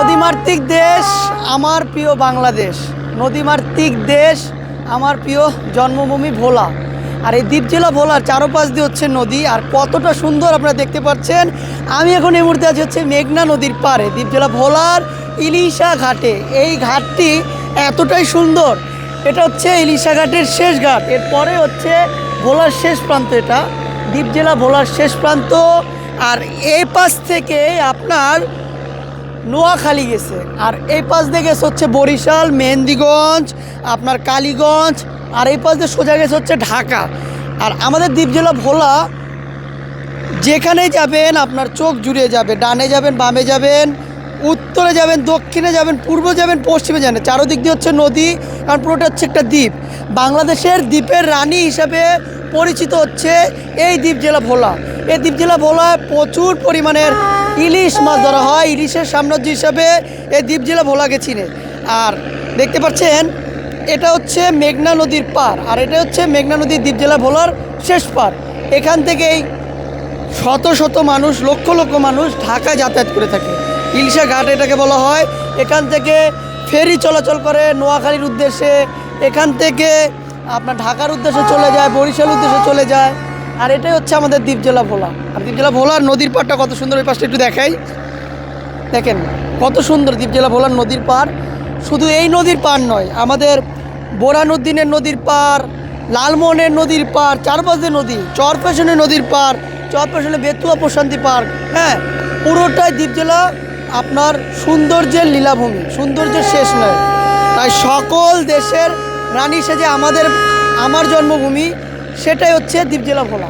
নদীমাতৃক দেশ আমার প্রিয় বাংলাদেশ, নদীমাতৃক দেশ আমার প্রিয় জন্মভূমি ভোলা। আর এই দ্বীপ জেলা ভোলার চারপাশ দিয়ে হচ্ছে নদী, আর কতটা সুন্দর আপনারা দেখতে পাচ্ছেন। আমি এখন এই মুহূর্তে আছি হচ্ছে মেঘনা নদীর পাড়ে, দ্বীপ জেলা ভোলার ইলিশা ঘাটে। এই ঘাটটি এতটাই সুন্দর, এটা হচ্ছে ইলিশা ঘাটের শেষ ঘাট, এরপরে হচ্ছে ভোলার শেষ প্রান্ত, এটা দ্বীপ জেলা ভোলার শেষ প্রান্ত। আর এই পাশ থেকে আপনার নোয়াখালী গেছে, আর এই পাশ দিয়ে গেছে হচ্ছে বরিশাল, মেহেন্দিগঞ্জ, আপনার কালীগঞ্জ, আর এই পাশ দিয়ে সোজা গেছে হচ্ছে ঢাকা। আর আমাদের দ্বীপ জেলা ভোলা যেখানেই যাবেন আপনার চোখ জুড়িয়ে যাবে, ডানে যাবেন, বামে যাবেন, উত্তরে যাবেন, দক্ষিণে যাবেন, পূর্বে যাবেন, পশ্চিমে যাবেন, চারোদিক দিয়ে হচ্ছে নদী, কারণ পুরোটা হচ্ছে একটা দ্বীপ। বাংলাদেশের দ্বীপের রানী হিসাবে পরিচিত হচ্ছে এই দ্বীপ জেলা ভোলা। এই দ্বীপ জেলা ভোলায় প্রচুর পরিমাণের ইলিশ মাছ ধরা হয়, ইলিশের সাম্রাজ্য হিসাবে এই দ্বীপ জেলা ভোলাকে চিনে। আর দেখতে পাচ্ছেন এটা হচ্ছে মেঘনা নদীর পার, আর এটা হচ্ছে মেঘনা নদীর দ্বীপ জেলা ভোলার শেষ পার। এখান থেকেই শত শত মানুষ, লক্ষ লক্ষ মানুষ ঢাকায় যাতায়াত করে থাকে। ইলিশা ঘাট এটাকে বলা হয়। এখান থেকে ফেরি চলাচল করে নোয়াখালীর উদ্দেশ্যে, এখান থেকে আপনার ঢাকার উদ্দেশ্যে চলে যায়, বরিশাল উদ্দেশ্যে চলে যায়। আর এটাই হচ্ছে আমাদের দ্বীপ জেলা ভোলা। আর দ্বীপ জেলা ভোলার নদীর পাড়টা কত সুন্দর, ওই পাশটা একটু দেখাই, দেখেন কত সুন্দর দ্বীপ জেলা ভোলার নদীর পাড়। শুধু এই নদীর পাড় নয়, আমাদের বোরানুদ্দিনের নদীর পাড়, লালমোহনের নদীর পাড়, চারপাশে নদী, চরপেশনের নদীর পাড়, চরপেশনে বেতুয়া প্রশান্তি পার্ক, হ্যাঁ, পুরোটাই দ্বীপ জেলা আপনার সৌন্দর্যের লীলাভূমি, সৌন্দর্যের শেষ নয়। তাই সকল দেশের রানী সেজে আমার জন্মভূমি, সেটাই হচ্ছে দ্বীপ জেলা ভোলা।